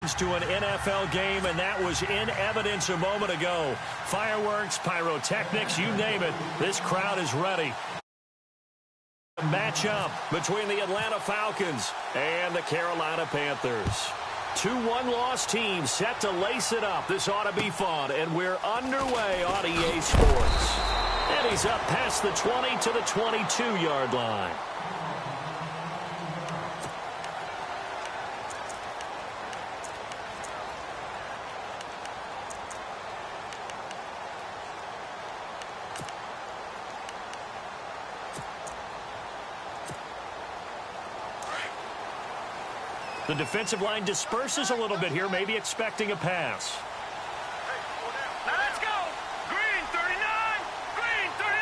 comes to an NFL game, and that was in evidence a moment ago. Fireworks, pyrotechnics, you name it, this crowd is ready. Matchup between the Atlanta Falcons and the Carolina Panthers. 2-1 loss teams set to lace it up. This ought to be fun, and we're underway on EA Sports. And he's up past the 20 to the 22-yard line. The defensive line disperses a little bit here, maybe expecting a pass. Now let's go. Green 39. Green 39.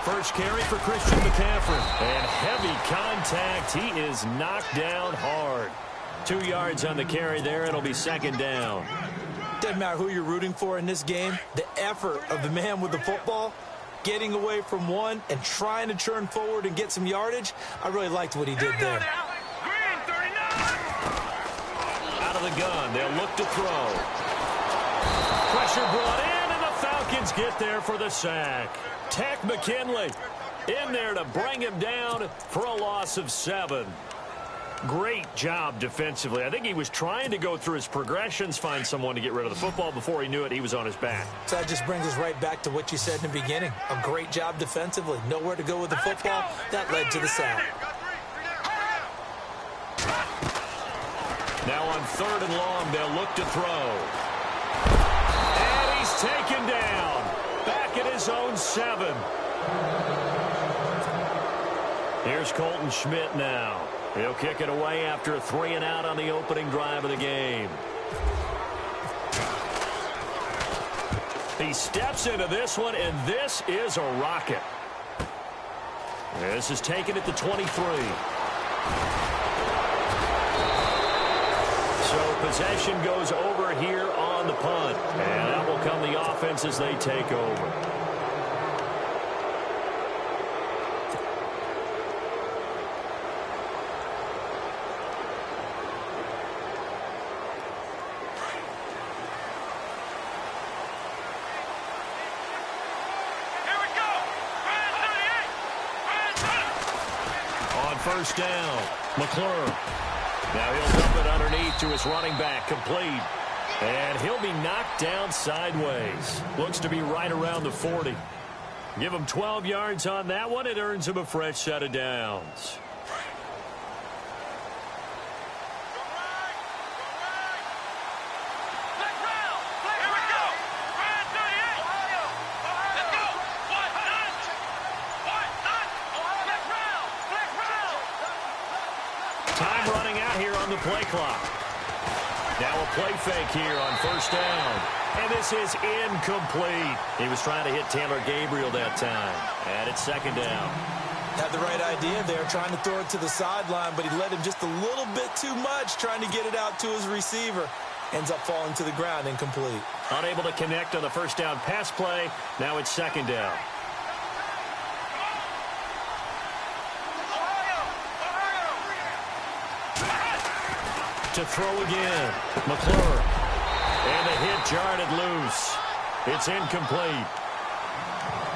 First carry for Christian McCaffrey. And heavy contact. He is knocked down hard. 2 yards on the carry there. It'll be second down. Doesn't matter who you're rooting for in this game. The effort of the man with the football, getting away from one and trying to churn forward and get some yardage, I really liked what he did there. Green 39. Out of the gun, they'll look to throw. Pressure brought in, and the Falcons get there for the sack. Tech McKinley in there to bring him down for a loss of 7. Great job defensively. I think he was trying to go through his progressions, find someone to get rid of the football. Before he knew it, he was on his back. So that just brings us right back to what you said in the beginning. A great job defensively. Nowhere to go with the football. That led to the sack. Now on 3rd and long, they'll look to throw. And he's taken down. Back at his own 7. Here's Colton Schmidt now. He'll kick it away after a 3-and-out on the opening drive of the game. He steps into this one, and this is a rocket. This is taken at the 23. So possession goes over here on the punt, and that will come the offense as they take over. First down, McClure. Now he'll dump it underneath to his running back, complete. And he'll be knocked down sideways. Looks to be right around the 40. Give him 12 yards on that one. It earns him a fresh set of downs. Time running out here on the play clock. Now a play fake here on first down. And this is incomplete. He was trying to hit Taylor Gabriel that time. And it's second down. Had the right idea there, trying to throw it to the sideline, but he let him just a little bit too much, trying to get it out to his receiver. Ends up falling to the ground, incomplete. Unable to connect on the first down pass play. Now it's second down. To throw again, McClure. And the hit jarred it loose. It's incomplete.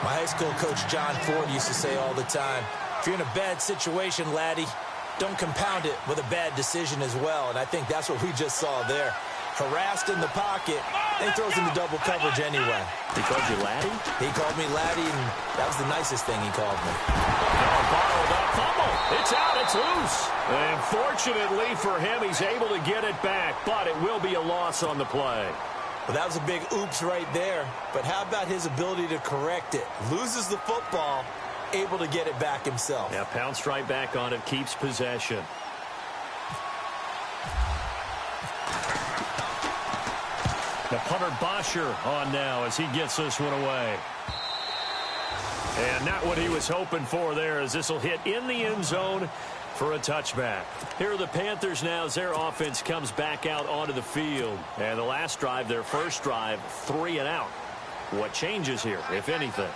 My high school coach John Ford used to say all the time, if you're in a bad situation, laddie, don't compound it with a bad decision as well. And I think that's what we just saw there. Harassed in the pocket, and he throws into double coverage anyway. He called you laddie? He called me laddie, and that was the nicest thing he called me. Borrowed up, fumble. It's out, it's loose. And fortunately for him, he's able to get it back, but it will be a loss on the play. Well, that was a big oops right there. But how about his ability to correct it? Loses the football, able to get it back himself. Yeah, pounced right back on it, keeps possession. The punter Bosher on now as he gets this one away. And not what he was hoping for there, as this will hit in the end zone for a touchback. Here are the Panthers now as their offense comes back out onto the field. And the last drive, their first drive, 3-and-out. What changes here, if anything?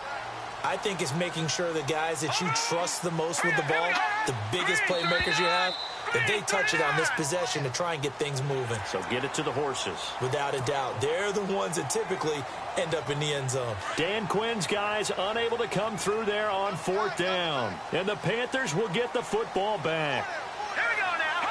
I think it's making sure the guys that you trust the most with the ball, the biggest playmakers you have, that they touch it on this possession to try and get things moving. So get it to the horses. Without a doubt. They're the ones that typically end up in the end zone. Dan Quinn's guys unable to come through there on 4th down. And the Panthers will get the football back. Here we go now.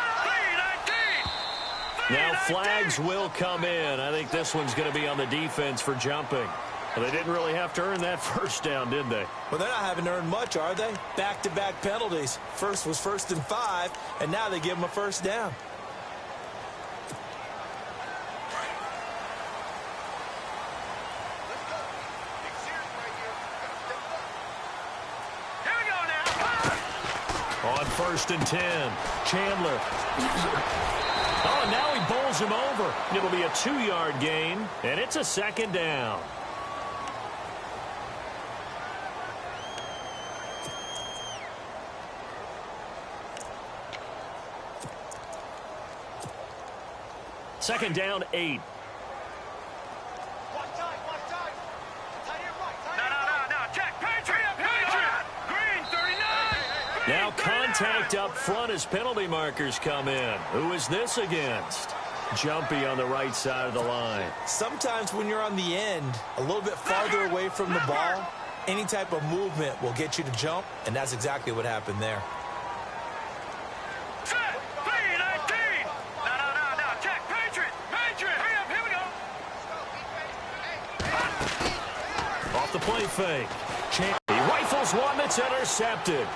3-19. Now flags will come in. I think this one's going to be on the defense for jumping. Well, they didn't really have to earn that first down, did they? Well, they're not having to earn much, are they? Back-to-back penalties. First was 1st and 5, and now they give them a first down. Here we go now. On 1st and 10, Chandler. Oh, and now he bowls him over. It'll be a 2-yard gain, and it's a 2nd down. Second down, 8. No. Check. Patriot. Green 39. Now contact up front as penalty markers come in. Who is this against? Jumpy on the right side of the line. Sometimes when you're on the end, a little bit farther away from the ball, any type of movement will get you to jump, and that's exactly what happened there. Set. 3-19. No. Check. Patriot. Hurry up. Here we go. Off the play fake. He rifles one that's intercepted.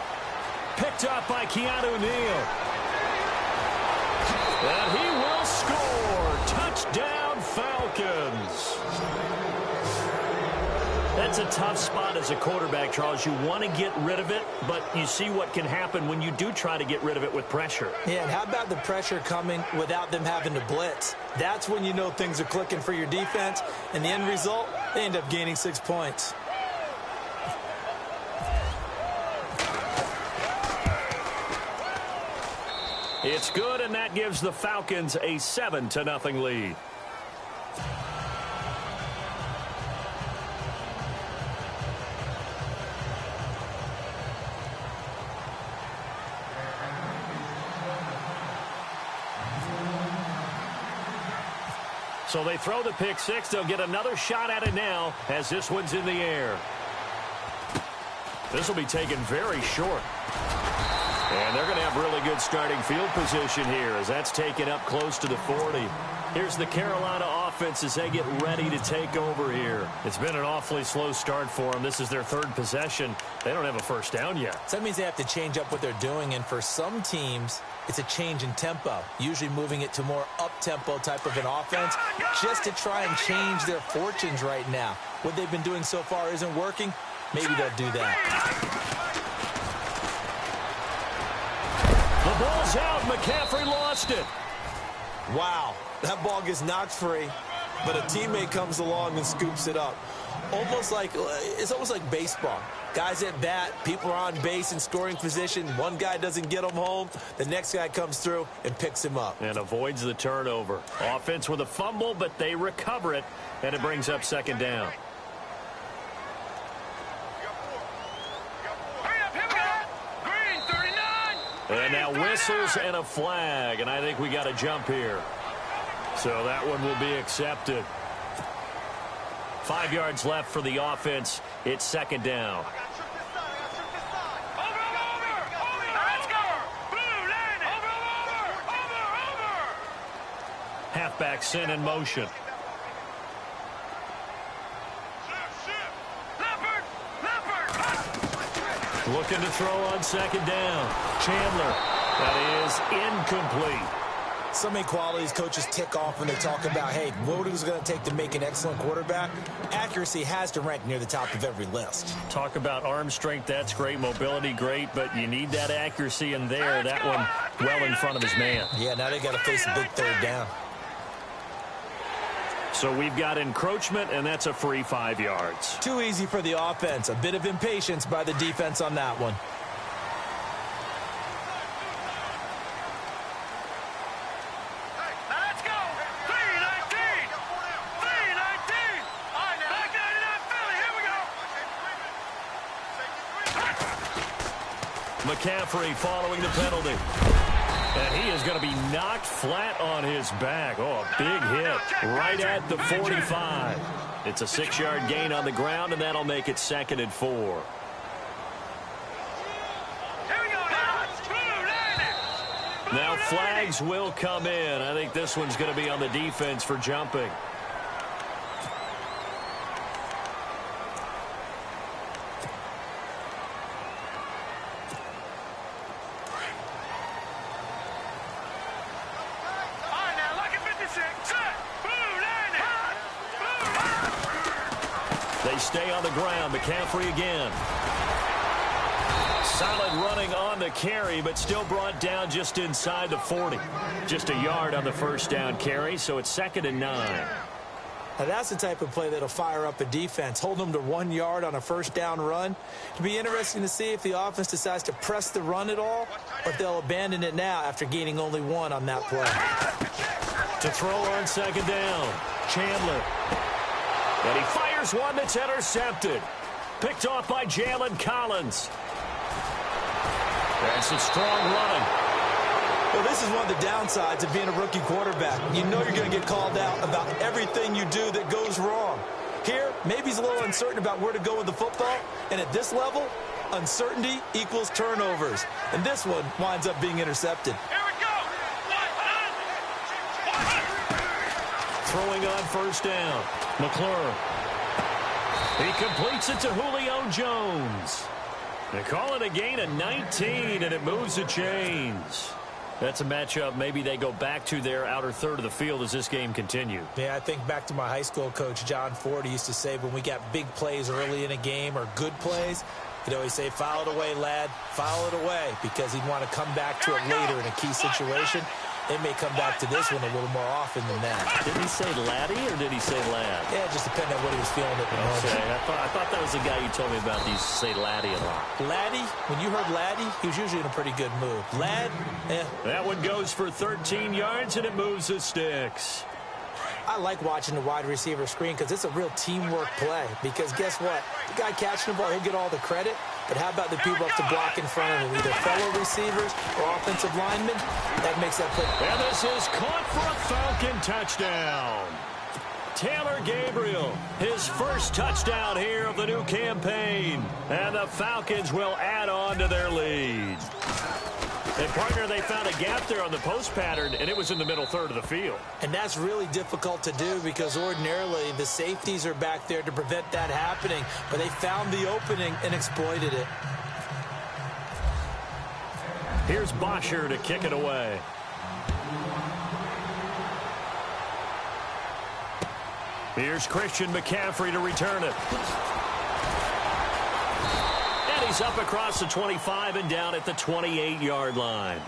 Picked up by Keanu Neal. And he will score. Touchdown, Falcons. That's a tough spot as a quarterback, Charles. You want to get rid of it, but you see what can happen when you do try to get rid of it with pressure. Yeah, and how about the pressure coming without them having to blitz? That's when you know things are clicking for your defense, and the end result, they end up gaining 6 points. It's good, and that gives the Falcons a 7-0 lead. So they throw the pick six. They'll get another shot at it now as this one's in the air. This will be taken very short. And they're going to have really good starting field position here as that's taken up close to the 40. Here's the Carolina offense as they get ready to take over here. It's been an awfully slow start for them. This is their 3rd possession. They don't have a first down yet. So that means they have to change up what they're doing, and for some teams, it's a change in tempo, usually moving it to more up-tempo type of an offense just to try and change their fortunes right now. What they've been doing so far isn't working. Maybe they'll do that. The ball's out. McCaffrey lost it. Wow, that ball gets knocked free, but a teammate comes along and scoops it up. It's almost like baseball. Guys at bat, people are on base in scoring position. One guy doesn't get him home. The next guy comes through and picks him up. And avoids the turnover. Offense with a fumble, but they recover it, and it brings up 2nd down. And now whistles and a flag, and I think we got a jump here. So that one will be accepted. 5 yards left for the offense. It's 2nd down. Halfback sent in motion. Looking to throw on 2nd down. Chandler. That is incomplete. So many qualities coaches tick off when they talk about, hey, what is it going to take to make an excellent quarterback? Accuracy has to rank near the top of every list. Talk about arm strength, that's great. Mobility, great, but you need that accuracy in there. That one well in front of his man. Yeah, now they got to face a big 3rd down. So we've got encroachment, and that's a free 5 yards. Too easy for the offense. A bit of impatience by the defense on that one. McCaffrey following the penalty. And he is going to be knocked flat on his back. Oh, a big hit right at the 45. It's a 6-yard gain on the ground, and that'll make it 2nd and 4. Now flags will come in. I think this one's going to be on the defense for jumping. They stay on the ground. McCaffrey again. Solid running on the carry, but still brought down just inside the 40. Just a yard on the first down carry, so it's 2nd and 9. Now that's the type of play that'll fire up a defense. Hold them to 1 yard on a first down run. It'll be interesting to see if the offense decides to press the run at all, or if they'll abandon it now after gaining only 1 on that play. To throw on 2nd down, Chandler. And he fires one that's intercepted. Picked off by Jalen Collins. That's some strong running. Well, this is one of the downsides of being a rookie quarterback. You know you're going to get called out about everything you do that goes wrong. Here, maybe he's a little uncertain about where to go with the football. And at this level, uncertainty equals turnovers. And this one winds up being intercepted. Here we go. Throwing on first down. McClure. He completes it to Julio Jones. They call it a gain of 19, and it moves the chains. That's a matchup maybe they go back to their outer third of the field as this game continues. Yeah, I think back to my high school coach, John Ford. He used to say when we got big plays early in a game or good plays, he'd always say, foul it away, lad, foul it away, because he'd want to come back to it later in a key situation. They may come back to this one a little more often than that. Did he say laddie or did he say lad? Yeah, it just depended on what he was feeling at the moment. Okay, I thought that was the guy you told me about. He used to say laddie a lot. Laddie, when you heard laddie, he was usually in a pretty good mood. Lad, That one goes for 13 yards, and it moves the sticks. I like watching the wide receiver screen because it's a real teamwork play. Because guess what? The guy catching the ball, he'll get all the credit. But how about the people up to block in front of him, either fellow receivers or offensive linemen? That makes that play. And this is caught for a Falcon touchdown. Taylor Gabriel, his first touchdown here of the new campaign. And the Falcons will add on to their lead. And, partner, they found a gap there on the post pattern, and it was in the middle third of the field. And that's really difficult to do because ordinarily the safeties are back there to prevent that happening. But they found the opening and exploited it. Here's Bosher to kick it away. Here's Christian McCaffrey to return it. He's up across the 25 and down at the 28-yard line.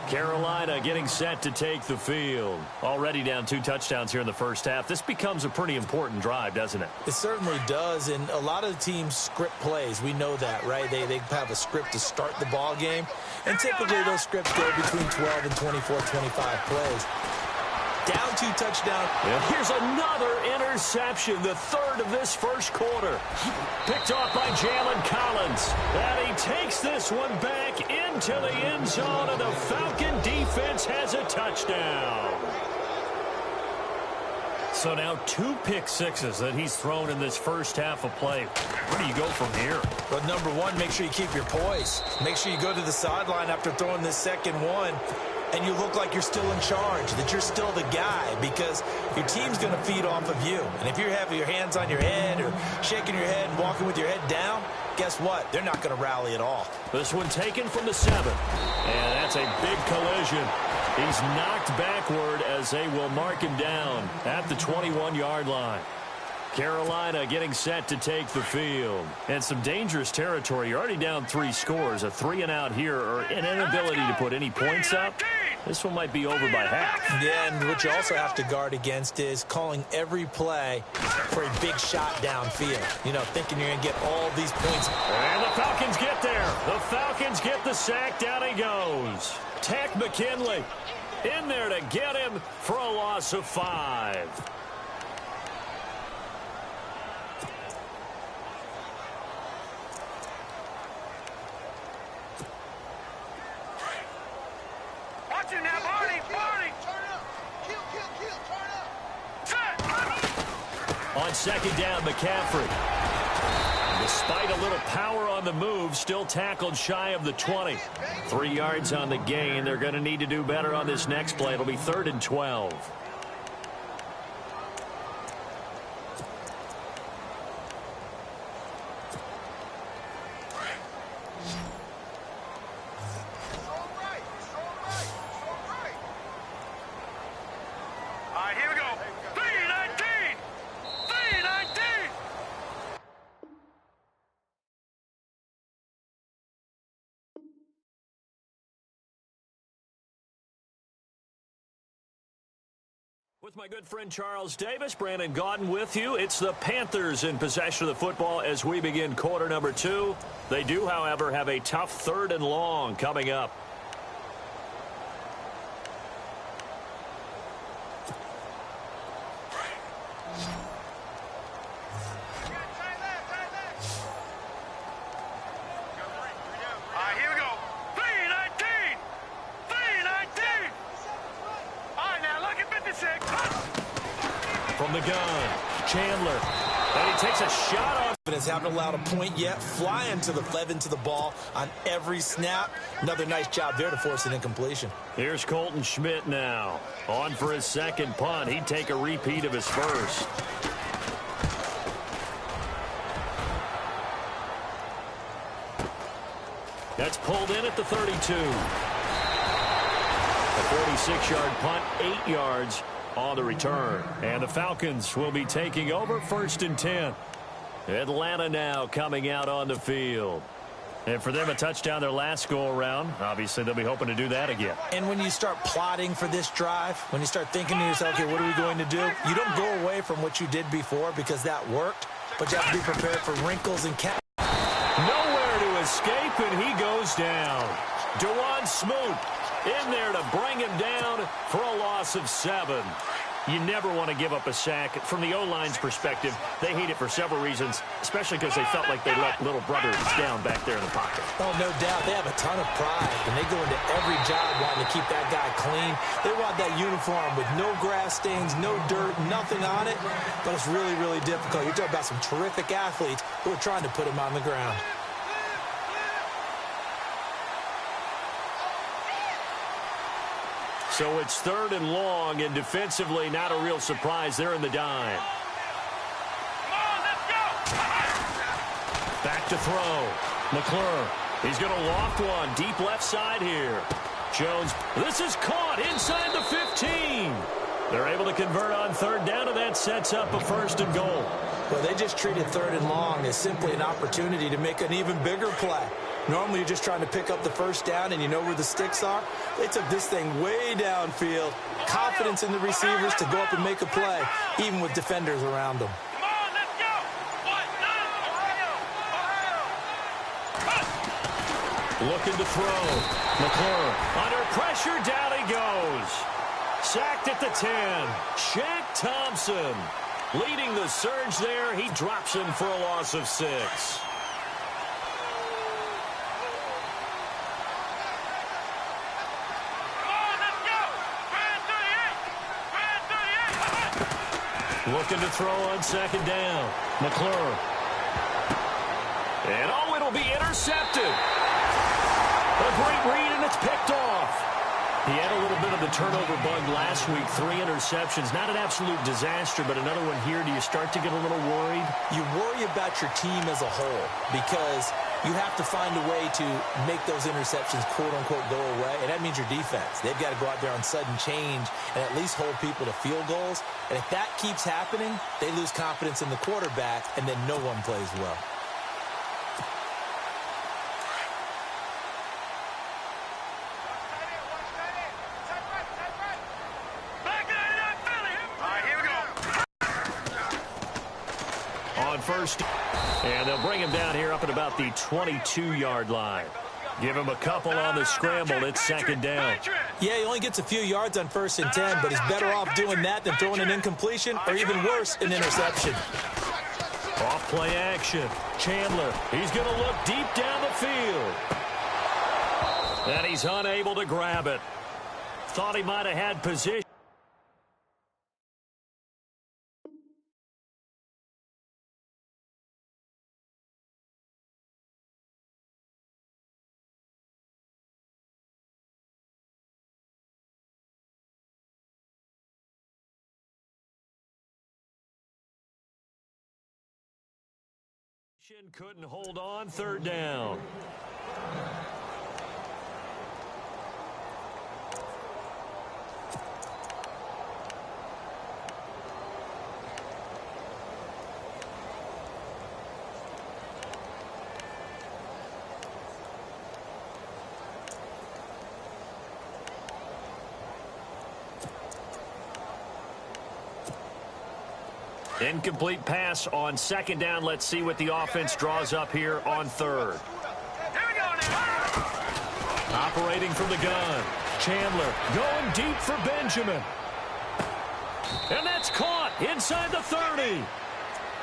Carolina getting set to take the field. Already down 2 touchdowns here in the first half. This becomes a pretty important drive, doesn't it? It certainly does, and a lot of the teams script plays. We know that, right? They have a script to start the ball game, and typically those scripts go between 12 and 24, 25 plays. Down 2 touchdowns. Yeah. Here's another interception, the third of this first quarter. Picked off by Jalen Collins. And he takes this one back into the end zone, and the Falcon defense has a touchdown. So now 2 pick sixes that he's thrown in this first half of play. Where do you go from here? Well, number one, make sure you keep your poise. Make sure you go to the sideline after throwing this second one, and you look like you're still in charge, that you're still the guy, because your team's going to feed off of you. And if you're having your hands on your head or shaking your head and walking with your head down, guess what? They're not going to rally at all. This one taken from the 7. And that's a big collision. He's knocked backward as they will mark him down at the 21-yard line. Carolina getting set to take the field. And some dangerous territory. You're already down 3 scores. A 3-and-out here, or an inability to put any points up. This one might be over by half. Yeah, and what you also have to guard against is calling every play for a big shot downfield. You know, thinking you're going to get all these points. And the Falcons get there. The Falcons get the sack. Down he goes. Tech McKinley in there to get him for a loss of 5. Barney now, Barney. Turn up. Kill, turn up. Set. On second down, McCaffrey. Despite a little power on the move, still tackled shy of the 20. 3 yards on the gain. They're going to need to do better on this next play. It'll be 3rd and 12. All right, here we go. 3-19. 3-19. With my good friend Charles Davis, Brandon Gaudin with you. It's the Panthers in possession of the football as we begin quarter number 2. They do, however, have a tough 3rd and long coming up. All right, here we go. 3-19. 3-19. All right, now look at 56. From the gun, Chandler. And he takes a shot on. Haven't allowed a point yet. Flying to the ball on every snap. Another nice job there to force an incompletion. Here's Colton Schmidt now. On for his second punt. He'd take a repeat of his first. That's pulled in at the 32. A 46-yard punt, 8 yards on the return. And the Falcons will be taking over 1st and 10. Atlanta now coming out on the field. And for them, a touchdown their last go-around. Obviously, they'll be hoping to do that again. And when you start plotting for this drive, when you start thinking to yourself, okay, what are we going to do? You don't go away from what you did before because that worked, but you have to be prepared for wrinkles and Nowhere to escape, and he goes down. Dewan Smoot in there to bring him down for a loss of 7. You never want to give up a sack. From the O-line's perspective, they hate it for several reasons, especially because they felt like they let little brother down back there in the pocket. Oh, no doubt. They have a ton of pride, and they go into every job wanting to keep that guy clean. They want that uniform with no grass stains, no dirt, nothing on it, but it's really, really difficult. You're talking about some terrific athletes who are trying to put him on the ground. So it's 3rd and long, and defensively, not a real surprise. They're in the dime. Come on, let's go. Back to throw. McClure. He's going to loft one. Deep left side here. Jones. This is caught inside the 15. They're able to convert on 3rd down, and that sets up a 1st and goal. Well, they just treated 3rd and long as simply an opportunity to make an even bigger play. Normally, you're just trying to pick up the 1st down, and you know where the sticks are. They took this thing way downfield. Confidence in the receivers to go up and make a play, even with defenders around them. Come on, let's go. Looking to throw. McClure under pressure. Down he goes. Sacked at the 10. Shaq Thompson leading the surge there. He drops him for a loss of 6. Looking to throw on 2nd down. McClure. And oh, it'll be intercepted. A great read, and it's picked off. He had a little bit of the turnover bug last week. 3 interceptions. Not an absolute disaster, but another one here. Do you start to get a little worried? You worry about your team as a whole because you have to find a way to make those interceptions, quote-unquote, go away, and that means your defense. They've got to go out there on sudden change and at least hold people to field goals. And if that keeps happening, they lose confidence in the quarterback, and then no one plays well. First, and they'll bring him down here up at about the 22-yard line. Give him a couple on the scramble. It's 2nd down. Yeah, he only gets a few yards on 1st and 10, but he's better off doing that than throwing an incompletion or even worse, an interception. Off play action. Chandler, he's going to look deep down the field. And he's unable to grab it. Thought he might have had position. Couldn't hold on, third down. Incomplete pass on second down. Let's see what the offense draws up here on third. Here we go now. Operating from the gun. Chandler going deep for Benjamin. And that's caught inside the 30.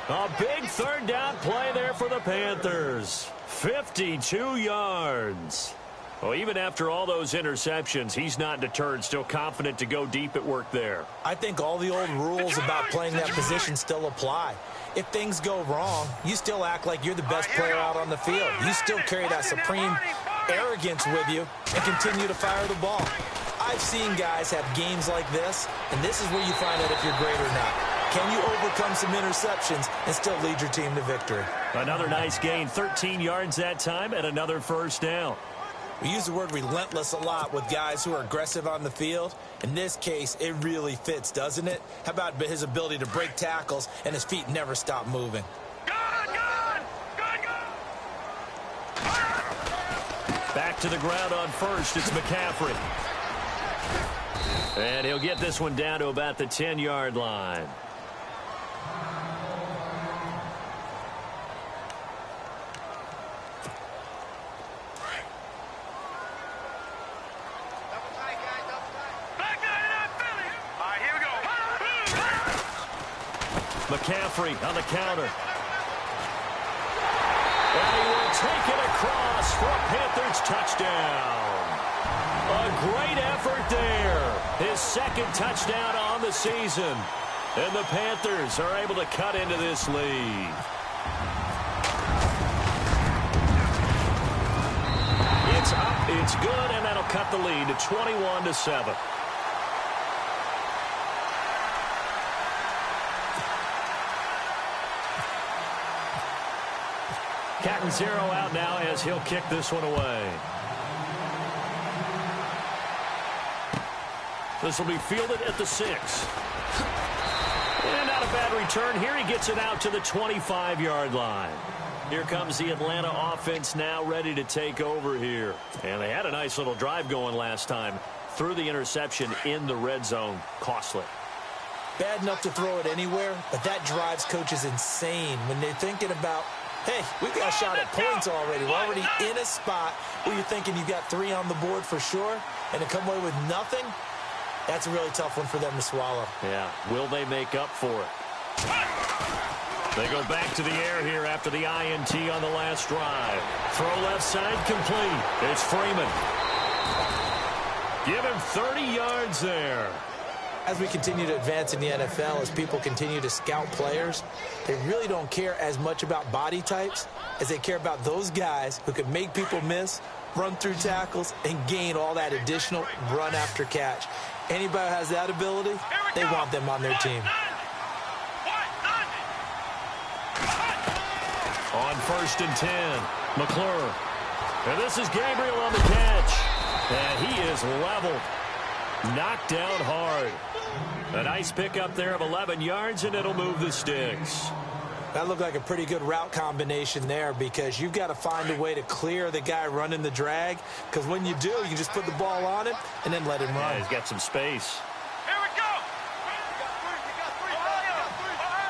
A big third down play there for the Panthers. 52 yards. Well, even after all those interceptions, he's not deterred, still confident to go deep at work there. I think all the old rules about playing that position still apply. If things go wrong, you still act like you're the best player out on the field. You still carry that supreme arrogance with you and continue to fire the ball. I've seen guys have games like this, and this is where you find out if you're great or not. Can you overcome some interceptions and still lead your team to victory? Another nice gain, 13 yards that time, and another first down. We use the word relentless a lot with guys who are aggressive on the field. In this case, it really fits, doesn't it? How about his ability to break tackles and his feet never stop moving? Back to the ground on first. It's McCaffrey. And he'll get this one down to about the 10-yard line. McCaffrey on the counter. And he will take it across for a Panthers touchdown. A great effort there. His second touchdown on the season. And the Panthers are able to cut into this lead. It's up, it's good, and that'll cut the lead to 21-7. Cat and zero out now as he'll kick this one away. This will be fielded at the 6. And not a bad return here. He gets it out to the 25-yard line. Here comes the Atlanta offense now ready to take over here. And they had a nice little drive going last time. Threw the interception in the red zone. Costly. Bad enough to throw it anywhere, but that drives coaches insane when they're thinking about, hey, we've got a shot at points already. We're already in a spot where you're thinking you've got 3 on the board for sure, and to come away with nothing, that's a really tough one for them to swallow. Yeah, will they make up for it? They go back to the air here after the INT on the last drive. Throw left side complete. It's Freeman. Give him 30 yards there. As we continue to advance in the NFL, as people continue to scout players, they really don't care as much about body types as they care about those guys who can make people miss, run through tackles, and gain all that additional run after catch. Anybody who has that ability, they want them on their team. On 1st and 10, McClure. And this is Gabriel on the catch. And he is leveled. Knocked down hard. A nice pickup there of 11 yards, and it'll move the sticks. That looked like a pretty good route combination there because you've got to find a way to clear the guy running the drag, because when you do, you just put the ball on him and then let him run. Yeah, he's got some space. Here we go. Ohio.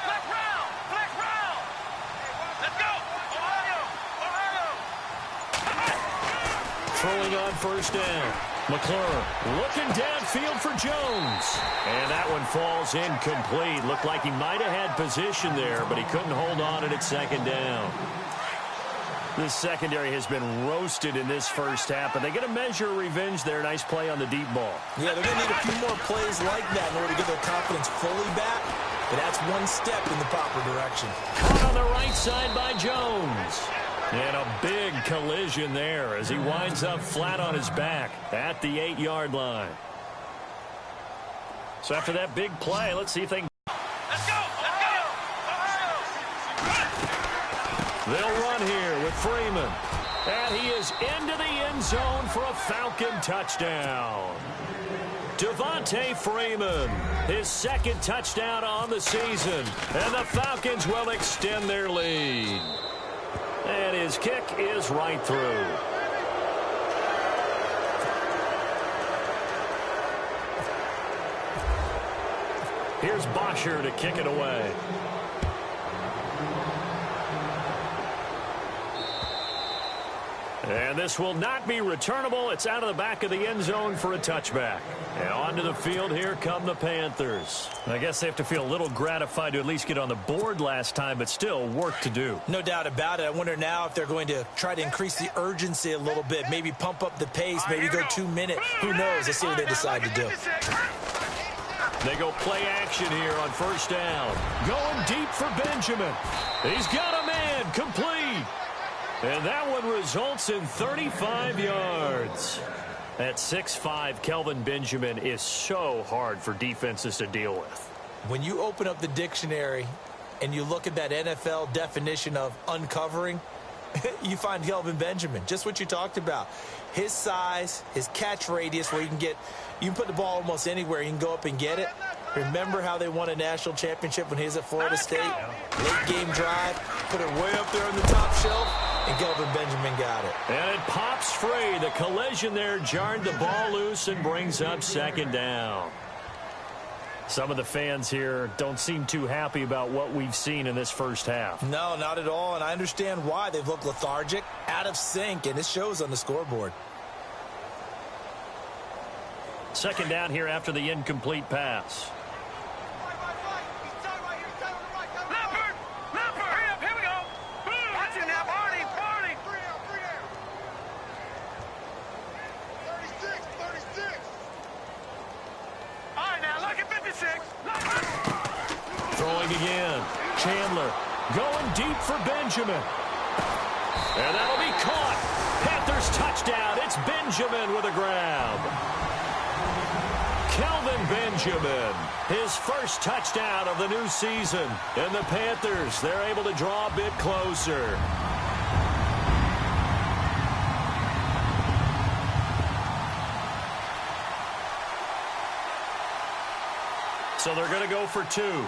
Flex round. Let's go. Ohio. Throwing on 1st down. McClure looking downfield for Jones. And that one falls incomplete. Looked like he might have had position there, but he couldn't hold on at 2nd down. This secondary has been roasted in this first half, but they get a measure of revenge there. Nice play on the deep ball. Yeah, they're going to need a few more plays like that in order to get their confidence fully back, but that's one step in the proper direction. Caught on the right side by Jones. And a big collision there as he winds up flat on his back at the 8-yard line. So after that big play, let's see if they can. Let's go! They'll run here with Freeman. And he is into the end zone for a Falcon touchdown. Devontae Freeman, his second touchdown on the season. And the Falcons will extend their lead. And his kick is right through. Here's Bosher to kick it away. And this will not be returnable. It's out of the back of the end zone for a touchback. And onto the field, here come the Panthers. I guess they have to feel a little gratified to at least get on the board last time, but still work to do. No doubt about it. I wonder now if they're going to try to increase the urgency a little bit, maybe pump up the pace, maybe go 2 minutes. Who knows? Let's see what they decide to do. They go play action here on first down. Going deep for Benjamin. He's got a man, complete. And that one results in 35 yards. At 6'5", Kelvin Benjamin is so hard for defenses to deal with. When you open up the dictionary and you look at that NFL definition of uncovering, you find Kelvin Benjamin, just what you talked about. His size, his catch radius, where you can put the ball almost anywhere. You can go up and get it. Remember how they won a national championship when he was at Florida State? Late game drive, put it way up there on the top shelf, and Kelvin Benjamin got it. And it pops free. The collision there jarred the ball loose and brings up second down. Some of the fans here don't seem too happy about what we've seen in this first half. No, not at all, and I understand why. They've looked lethargic, out of sync, and it shows on the scoreboard. Second down here after the incomplete pass. Throwing again. Chandler going deep for Benjamin. And that'll be caught. Panthers touchdown. It's Benjamin with a grab. Kelvin Benjamin, his first touchdown of the new season. And the Panthers, they're able to draw a bit closer. So they're going to go for two.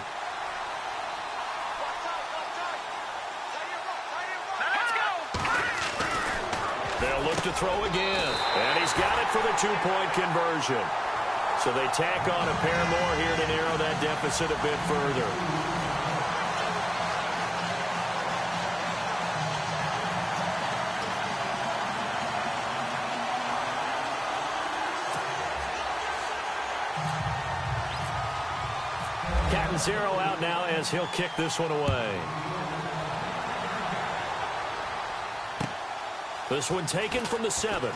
They'll look to throw again. And he's got it for the two-point conversion. So they tack on a pair more here to narrow that deficit a bit further. Zero out now as he'll kick this one away. This one taken from the 7.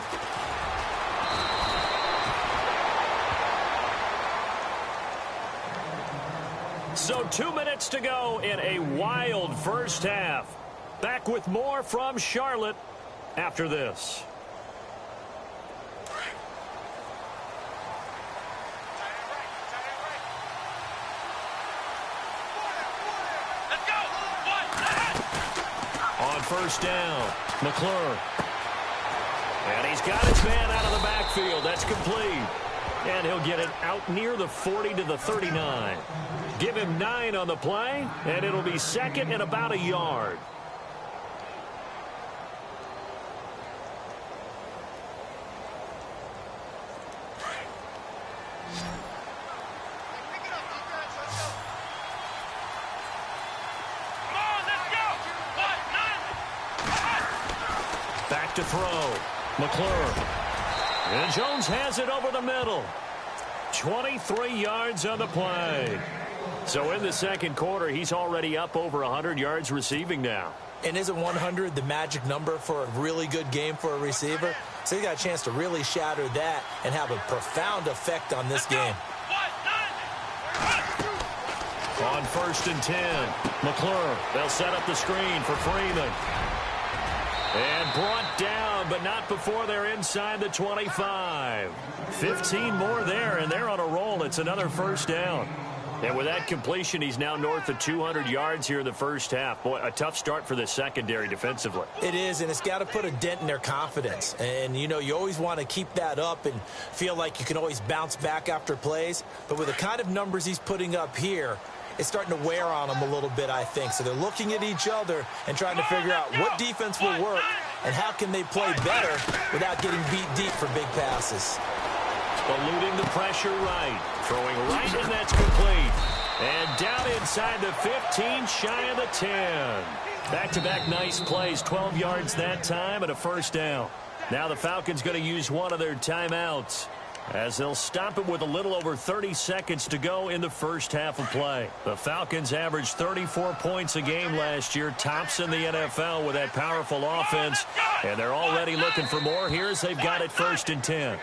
So 2 minutes to go in a wild first half. Back with more from Charlotte after this. First down, McClure. And he's got his man out of the backfield. That's complete. And he'll get it out near the 40 to the 39. Give him 9 on the play, and it'll be second and about a yard. To throw. McClure. And Jones has it over the middle. 23 yards on the play. So in the second quarter, he's already up over 100 yards receiving now. And isn't 100 the magic number for a really good game for a receiver? So he got a chance to really shatter that and have a profound effect on this game. On 1st and 10, McClure, they'll set up the screen for Freeman. And brought down, but not before they're inside the 25. 15 more there, and they're on a roll. It's another first down. And with that completion, he's now north of 200 yards here in the first half. Boy, a tough start for the secondary defensively. It is, and it's got to put a dent in their confidence. And, you know, you always want to keep that up and feel like you can always bounce back after plays. But with the kind of numbers he's putting up here, it's starting to wear on them a little bit, I think. So they're looking at each other and trying to figure out what defense will work and how can they play better without getting beat deep for big passes. Eluding the pressure right. Throwing right, and that's complete. And down inside the 15, shy of the 10. Back-to-back nice plays, 12 yards that time and a first down. Now the Falcons going to use one of their timeouts as they'll stop it with a little over 30 seconds to go in the first half of play. The Falcons averaged 34 points a game last year, tops in the NFL with that powerful offense, and they're already looking for more. Here's they've got it 1st and 10.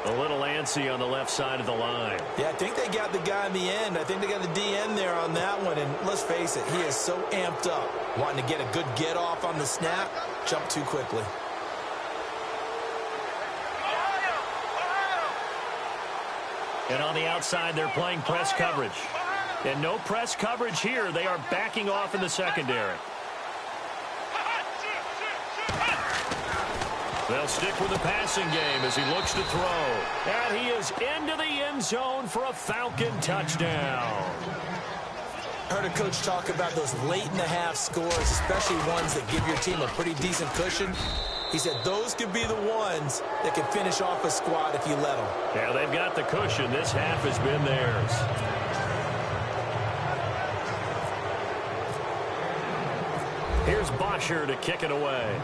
A little antsy on the left side of the line. Yeah, I think they got the guy in the end. I think they got the DN there on that one. And let's face it, he is so amped up, wanting to get a good get off on the snap, jump too quickly. And on the outside, they're playing press coverage. And no press coverage here. They are backing off in the secondary. They'll stick with the passing game as he looks to throw. And he is into the end zone for a Falcon touchdown. I heard a coach talk about those late-in-the-half scores, especially ones that give your team a pretty decent cushion. He said those could be the ones that can finish off a squad if you let them. Yeah, they've got the cushion. This half has been theirs. Here's Bosher to kick it away.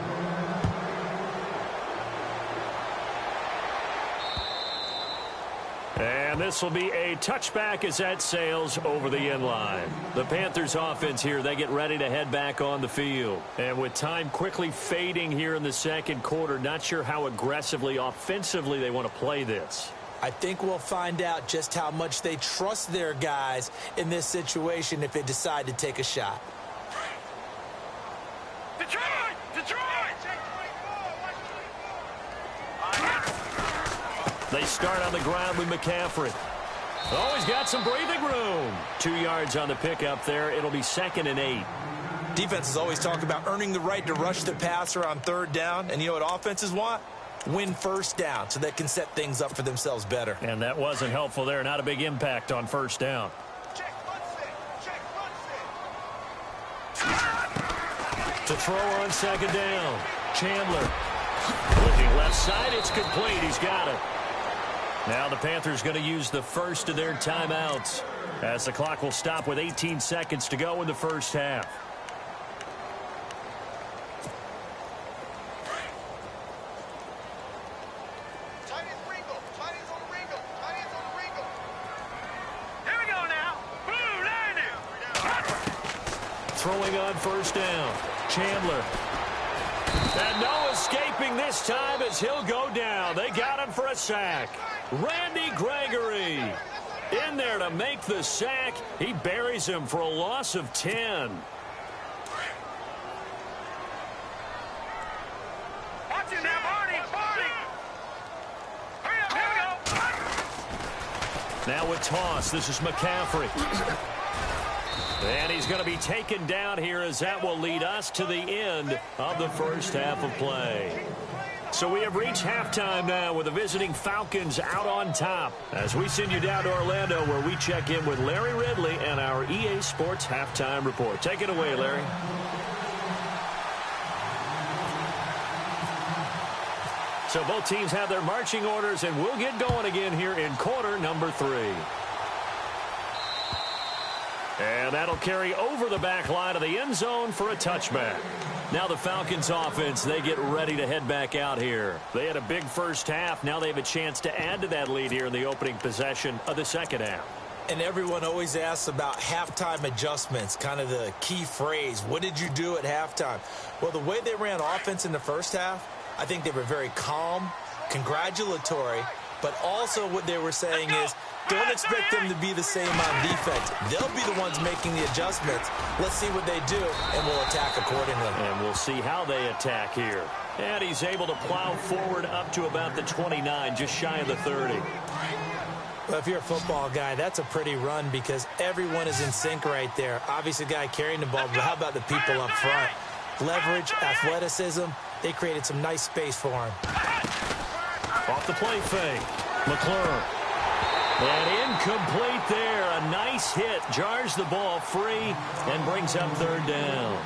And this will be a touchback as that sails over the end line. The Panthers offense here, they get ready to head back on the field. And with time quickly fading here in the second quarter, not sure how aggressively, offensively they want to play this. I think we'll find out just how much they trust their guys in this situation if they decide to take a shot. Detroit! Detroit! They start on the ground with McCaffrey. Oh, he's got some breathing room. 2 yards on the pickup there. It'll be 2nd and 8. Defenses always talk about earning the right to rush the passer on 3rd down. And you know what offenses want? Win 1st down so they can set things up for themselves better. And that wasn't helpful there. Not a big impact on 1st down. To throw on 2nd down. Chandler. Looking left side, it's complete. He's got it. Now the Panthers going to use the first of their timeouts as the clock will stop with 18 seconds to go in the first half. Here we go now. Blue landing. Throwing on 1st down. Chandler. And no escaping this time as he'll go down. They got him for a sack. Randy Gregory in there to make the sack. He buries him for a loss of 10. Watch it now, Barney. Hurry up, here we go. Now with toss, this is McCaffrey. And he's going to be taken down here as that will lead us to the end of the first half of play. So we have reached halftime now with the visiting Falcons out on top as we send you down to Orlando where we check in with Larry Ridley and our EA Sports Halftime Report. Take it away, Larry. So both teams have their marching orders, and we'll get going again here in quarter number 3. And that'll carry over the back line of the end zone for a touchback. Now the Falcons offense, they get ready to head back out here. They had a big first half. Now they have a chance to add to that lead here in the opening possession of the second half. And everyone always asks about halftime adjustments, kind of the key phrase. What did you do at halftime? Well, the way they ran offense in the first half, I think they were very calm, congratulatory, but also what they were saying is, don't expect them to be the same on defense. They'll be the ones making the adjustments. Let's see what they do, and we'll attack accordingly. And we'll see how they attack here. And he's able to plow forward up to about the 29, just shy of the 30. Well, if you're a football guy, that's a pretty run because everyone is in sync right there. Obviously, the guy carrying the ball, but how about the people up front? Leverage, athleticism, they created some nice space for him. Off the play fake. McClure. And incomplete there. A nice hit. Jars the ball free and brings up third down.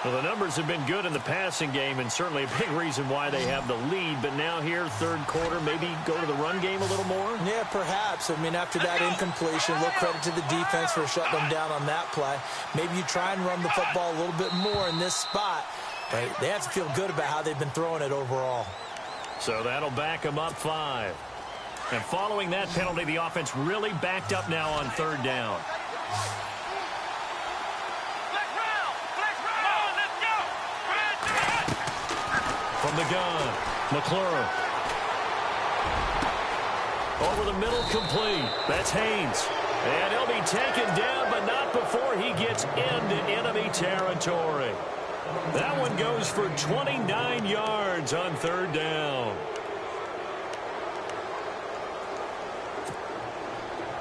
Well, the numbers have been good in the passing game and certainly a big reason why they have the lead. But now here, third quarter, maybe go to the run game a little more? Yeah, perhaps. I mean, after that incompletion, a little credit to the defense for shutting them down on that play. Maybe you try and run the football a little bit more in this spot. But they have to feel good about how they've been throwing it overall. So that'll back them up 5. And following that penalty, the offense really backed up now on third down. From the gun, McClure. Over the middle, complete. That's Haynes. And he'll be taken down, but not before he gets into enemy territory. That one goes for 29 yards on third down.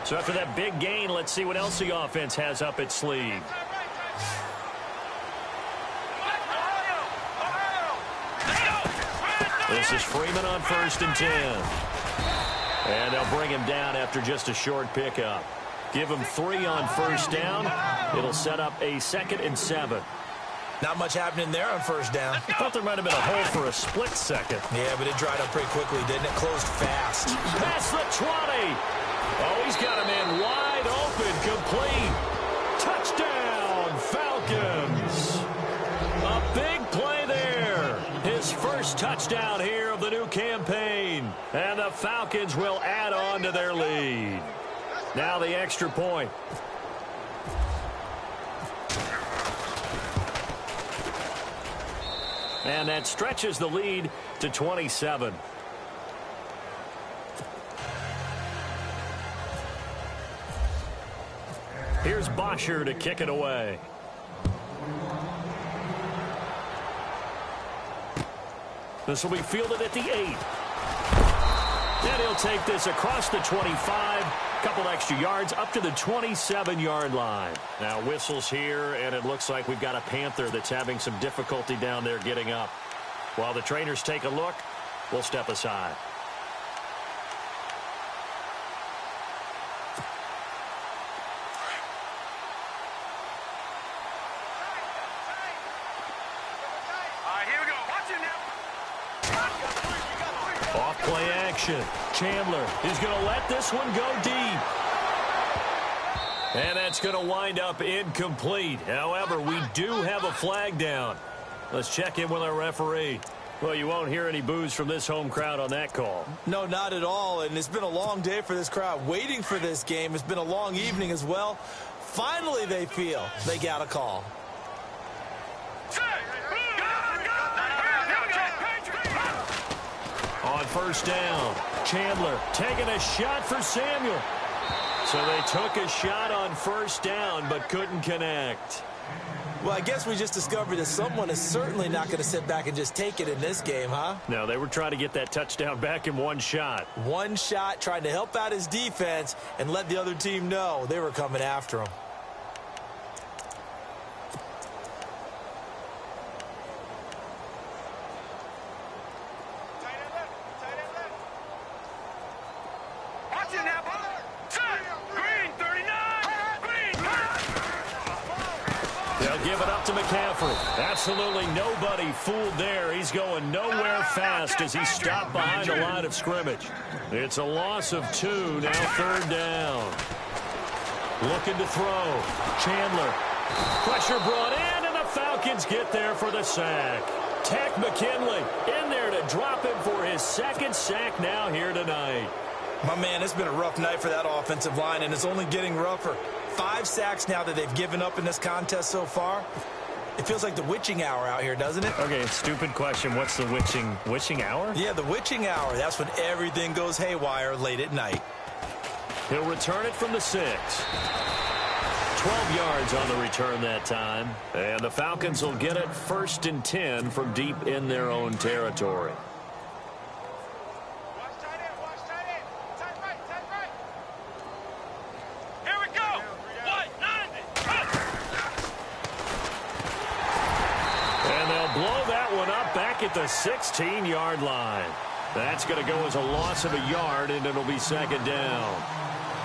So after that big gain, let's see what else the offense has up its sleeve. This is Freeman on 1st and 10. And they'll bring him down after just a short pickup. Give him 3 on first down. It'll set up a 2nd and 7. Not much happening there on first down. I thought there might have been a hole for a split second. Yeah, but it dried up pretty quickly, didn't it? Closed fast. Past the 20. Oh, he's got a man wide open, complete. Touchdown, Falcons. A big play there. His first touchdown here of the new campaign. And the Falcons will add on to their lead. Now the extra point. And that stretches the lead to 27. Here's Bosher to kick it away. This will be fielded at the 8. And he'll take this across the 25. Couple extra yards up to the 27-yard line. Now whistles here, and it looks like we've got a Panther that's having some difficulty down there getting up. While the trainers take a look, we'll step aside. Off-play action. Chandler is going to let this one go deep. And that's going to wind up incomplete. However, we do have a flag down. Let's check in with our referee. Well, you won't hear any boos from this home crowd on that call. No, not at all. And it's been a long day for this crowd waiting for this game. It's been a long evening as well. Finally, they feel they got a call. On first down, Chandler taking a shot for Samuel. So they took a shot on first down but couldn't connect. Well, I guess we just discovered that someone is certainly not going to sit back and just take it in this game, huh? No, they were trying to get that touchdown back in one shot. One shot, trying to help out his defense and let the other team know they were coming after him. Absolutely nobody fooled there. He's going nowhere fast as he's stopped behind the line of scrimmage. It's a loss of 2, now third down. Looking to throw. Chandler. Pressure brought in, and the Falcons get there for the sack. Tech McKinley in there to drop him for his 2nd sack now here tonight. My man, it's been a rough night for that offensive line, and it's only getting rougher. 5 sacks now that they've given up in this contest so far. It feels like the witching hour out here, doesn't it? Okay, stupid question. What's the witching hour? Yeah, the witching hour. That's when everything goes haywire late at night. He'll return it from the 6. 12 yards on the return that time. And the Falcons will get it 1st and 10 from deep in their own territory. At the 16-yard line. That's going to go as a loss of a yard, and it'll be 2nd down.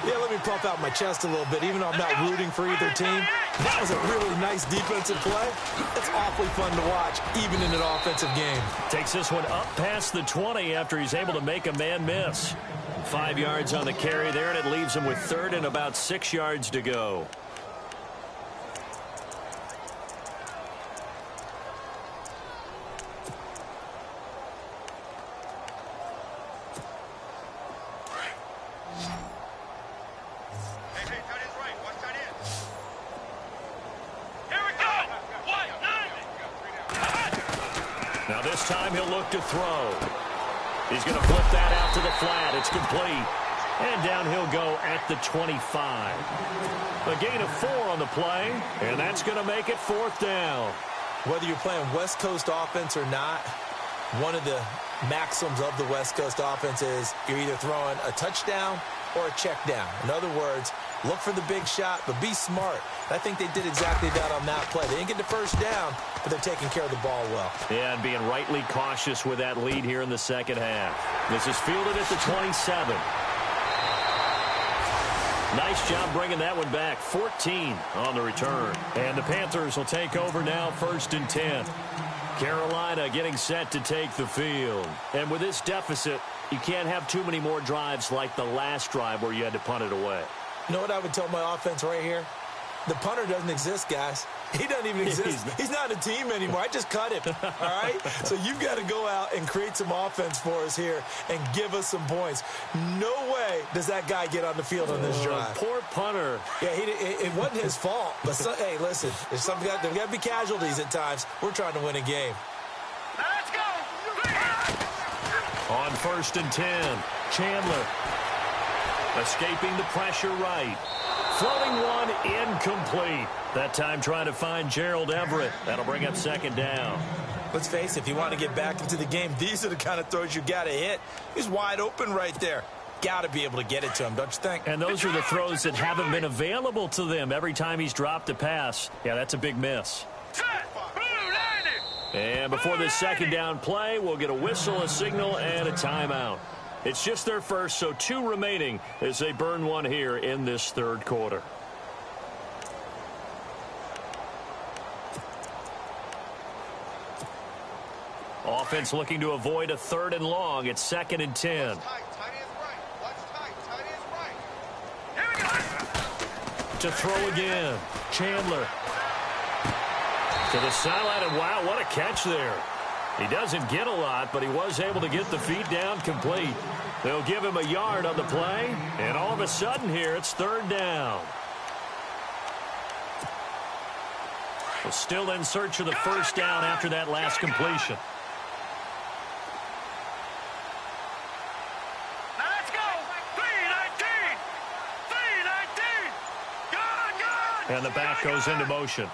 Yeah, let me puff out my chest a little bit, even though I'm not rooting for either team. That was a really nice defensive play. It's awfully fun to watch, even in an offensive game. Takes this one up past the 20 after he's able to make a man miss. 5 yards on the carry there, and it leaves him with 3rd and about 6 yards to go. Now this time he'll look to throw. He's going to flip that out to the flat. It's complete. And down he'll go at the 25. A gain of 4 on the play, and that's going to make it 4th down. Whether you're playing West Coast offense or not, one of the maxims of the West Coast offense is you're either throwing a touchdown or a check down. In other words, look for the big shot, but be smart. I think they did exactly that on that play. They didn't get the 1st down, but they're taking care of the ball well. Yeah, and being rightly cautious with that lead here in the 2nd half. This is fielded at the 27. Nice job bringing that one back. 14 on the return. And the Panthers will take over now, 1st and 10. Carolina getting set to take the field. And with this deficit, you can't have too many more drives like the last drive where you had to punt it away. You know what I would tell my offense right here? The punter doesn't exist, guys. He doesn't even exist. He's not a team anymore. I just cut him, all right? So you've got to go out and create some offense for us here and give us some points. No way does that guy get on the field on this drive. Poor punter. Yeah, it wasn't his fault. But, hey, listen, there's got to be casualties at times. We're trying to win a game. Let's go! On 1st and 10, Chandler escaping the pressure right. Floating one incomplete. That time trying to find Gerald Everett. That'll bring up 2nd down. Let's face it, if you want to get back into the game, these are the kind of throws you got to hit. He's wide open right there. Got to be able to get it to him, don't you think? And those are the throws that haven't been available to them every time he's dropped a pass. Yeah, that's a big miss. And before this 2nd down play, we'll get a whistle, a signal, and a timeout. It's just their first, so 2 remaining as they burn one here in this 3rd quarter. Offense looking to avoid a 3rd and long. It's 2nd and 10. To throw again. Chandler. To the sideline, and wow, what a catch there. He doesn't get a lot, but he was able to get the feet down complete. They'll give him a yard on the play, and all of a sudden here, it's 3rd down. Well, still in search of the 1st down after that last completion. Let's go! 3-19! 3-19! Good! And the back goes into motion.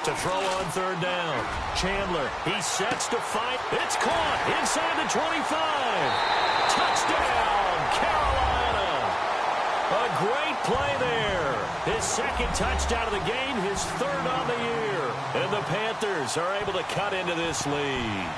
To throw on 3rd down. Chandler, he sets to fight. It's caught inside the 25. Touchdown, Carolina. A great play there. His 2nd touchdown of the game, his 3rd on the year. And the Panthers are able to cut into this lead.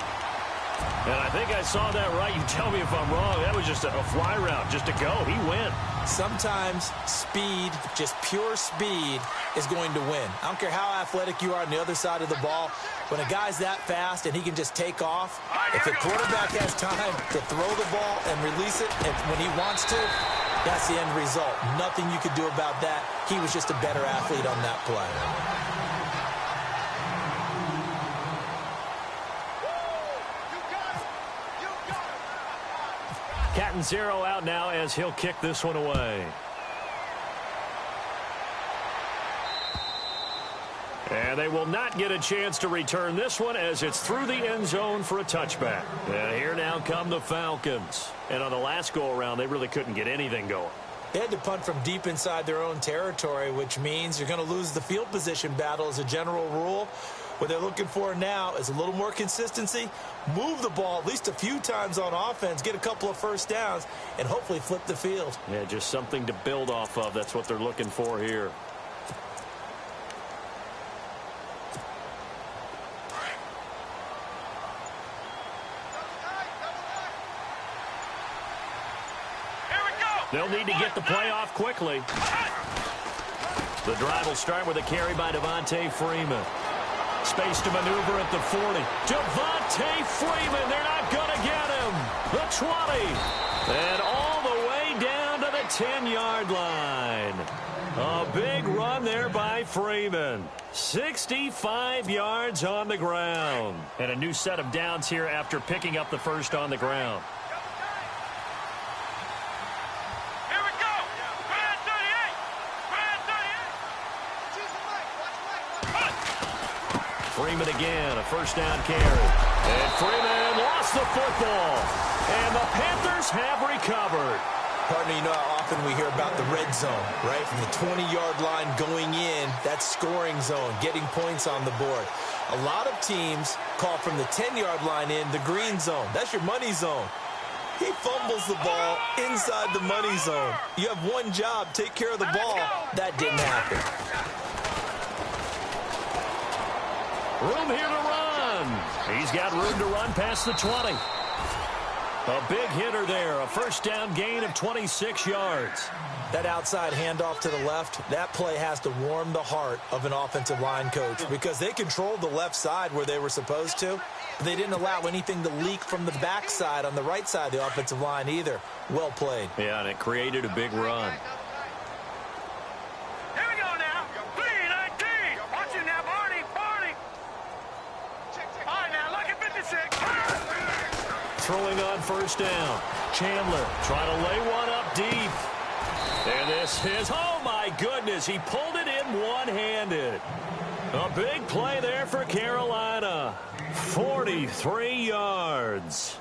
And I think I saw that right. You tell me if I'm wrong. That was just a fly route just to go. He went. Sometimes speed, just pure speed, is going to win. I don't care how athletic you are on the other side of the ball. When a guy's that fast and he can just take off, if the quarterback has time to throw the ball and release it and when he wants to, that's the end result. Nothing you could do about that. He was just a better athlete on that play. You Cat and zero out now as he'll kick this one away. And they will not get a chance to return this one as it's through the end zone for a touchback. And here now come the Falcons. And on the last go-around, they really couldn't get anything going. They had to punt from deep inside their own territory, which means you're going to lose the field position battle as a general rule. What they're looking for now is a little more consistency, move the ball at least a few times on offense, get a couple of first downs, and hopefully flip the field. Yeah, just something to build off of. That's what they're looking for here. They'll need to get the play off quickly. The drive will start with a carry by Devontae Freeman. Space to maneuver at the 40. Devontae Freeman, they're not going to get him. The 20. And all the way down to the 10-yard line. A big run there by Freeman. 65 yards on the ground. And a new set of downs here after picking up the first on the ground. Freeman again, a first down carry. And Freeman lost the football. And the Panthers have recovered. Partner, you know how often we hear about the red zone, right? From the 20-yard line going in, that's scoring zone, getting points on the board. A lot of teams call from the 10-yard line in the green zone. That's your money zone. He fumbles the ball inside the money zone. You have one job, take care of the ball. That didn't happen. Room here to run. He's got room to run past the 20. A big hitter there. A first down gain of 26 yards. That outside handoff to the left, that play has to warm the heart of an offensive line coach because they controlled the left side where they were supposed to. They didn't allow anything to leak from the backside on the right side of the offensive line either. Well played. Yeah, and it created a big run. Throwing on first down. Chandler trying to lay one up deep. And this is, oh my goodness, he pulled it in one-handed. A big play there for Carolina. 43 yards.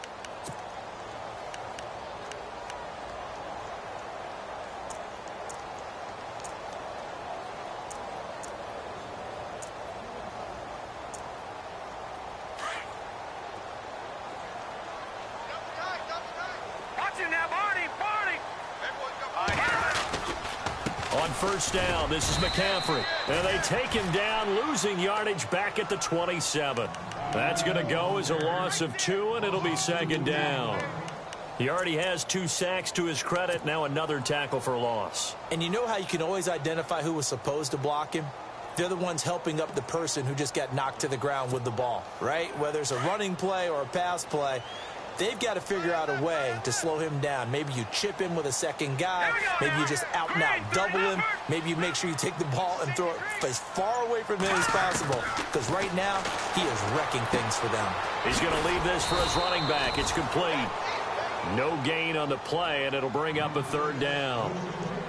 On first down, this is McCaffrey. And they take him down, losing yardage back at the 27. That's going to go as a loss of 2, and it'll be second down. He already has 2 sacks to his credit. Now another tackle for loss. And you know how you can always identify who was supposed to block him? They're the ones helping up the person who just got knocked to the ground with the ball, right? Whether it's a running play or a pass play, they've got to figure out a way to slow him down. Maybe you chip him with a second guy. Maybe you just out and out double him. Maybe you make sure you take the ball and throw it as far away from him as possible. Because right now, he is wrecking things for them. He's going to leave this for his running back. It's complete. No gain on the play, and it'll bring up a third down.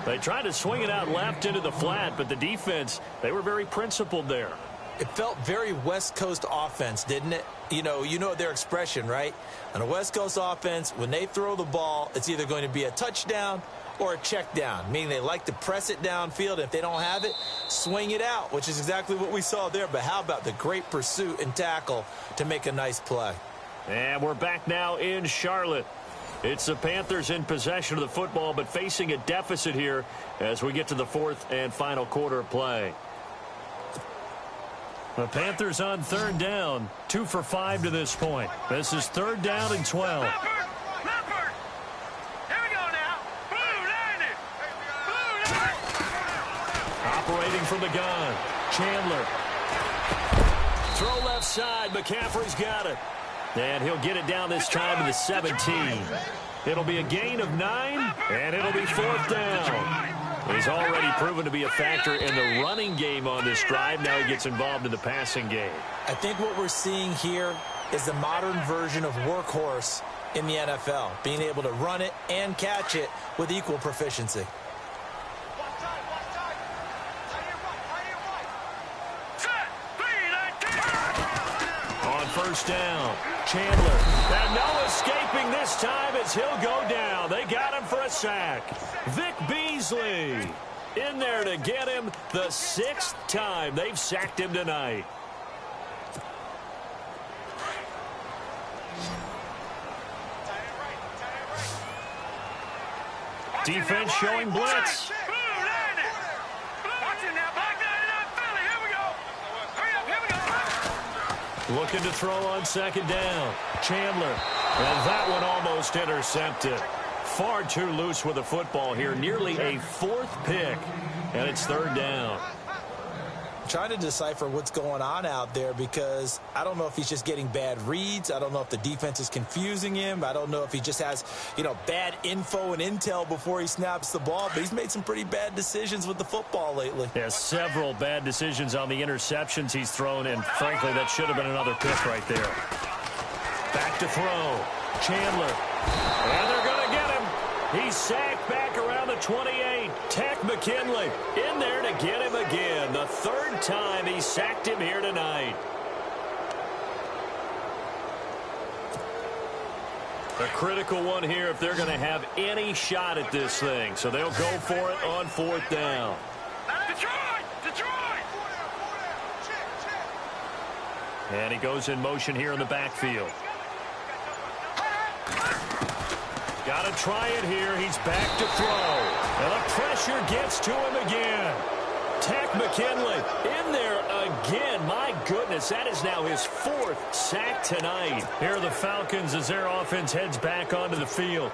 They tried to swing it out left into the flat, but the defense, they were very principled there. It felt very West Coast offense, didn't it? You know their expression, right? On a West Coast offense, when they throw the ball, it's either going to be a touchdown or a check down, meaning they like to press it downfield. If they don't have it, swing it out, which is exactly what we saw there. But how about the great pursuit and tackle to make a nice play? And we're back now in Charlotte. It's the Panthers in possession of the football, but facing a deficit here as we get to the fourth and final quarter of play. The Panthers on third down, 2 for 5 to this point. This is third down and 12. Leopard! Here we go now. Blue landed! Blue landed! Operating from the gun. Chandler. Throw left side. McCaffrey's got it. And he'll get it down this time to the 17. It'll be a gain of 9, and it'll be fourth down. He's already proven to be a factor in the running game on this drive. Now he gets involved in the passing game. I think what we're seeing here is the modern version of workhorse in the NFL, being able to run it and catch it with equal proficiency. On first down, Chandler. And no escaping this time as he'll go down. They got him for a sack. Vic Beasley in there to get him the 6th time they've sacked him tonight. Defense showing blitz. Looking to throw on second down. Chandler. And that one almost intercepted. Far too loose with the football here. Nearly a 4th pick. And it's 3rd down. Trying to decipher what's going on out there because I don't know if he's just getting bad reads. I don't know if the defense is confusing him. I don't know if he just has, bad info and intel before he snaps the ball. But he's made some pretty bad decisions with the football lately. Yeah, several bad decisions on the interceptions he's thrown, and frankly, that should have been another pick right there. Back to throw. Chandler. And they're going to get him. He's sacked back around the 28. Tech McKinley in there to get him again. The 3rd time he sacked him here tonight. A critical one here if they're going to have any shot at this thing. So they'll go for it on 4th down. Detroit! And he goes in motion here in the backfield. Got to try it here. He's back to throw. And the pressure gets to him again. Tech McKinley in there again. My goodness, that is now his 4th sack tonight. Here are the Falcons as their offense heads back onto the field.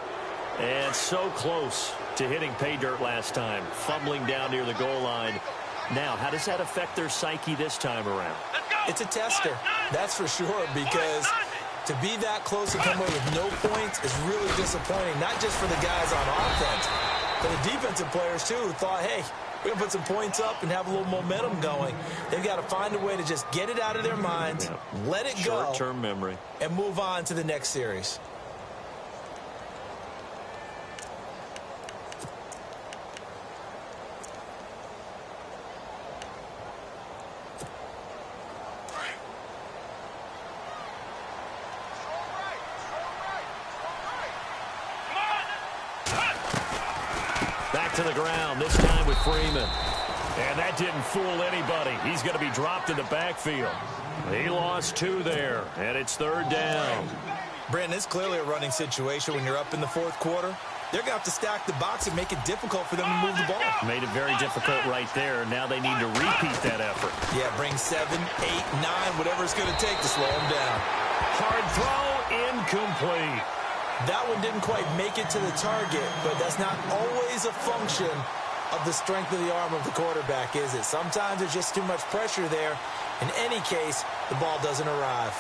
And so close to hitting pay dirt last time. Fumbling down near the goal line. Now, how does that affect their psyche this time around? It's a tester, that's for sure, because to be that close and come away with no points is really disappointing, not just for the guys on offense, but the defensive players, too, who thought, hey, we're going to put some points up and have a little momentum going. They've got to find a way to just get it out of their minds, let it go, short-term memory, and move on to the next series. to the ground, this time with Freeman. And that didn't fool anybody. He's going to be dropped in the backfield. He lost 2 there, and it's 3rd down. Brandon, it's clearly a running situation when you're up in the 4th quarter. They're going to have to stack the box and make it difficult for them to move the ball. Made it very difficult right there. Now they need to repeat that effort. Yeah, bring 7, 8, 9, whatever it's going to take to slow them down. Hard throw, incomplete. That one didn't quite make it to the target, but that's not always a function of the strength of the arm of the quarterback, is it? Sometimes there's just too much pressure there. In any case, the ball doesn't arrive.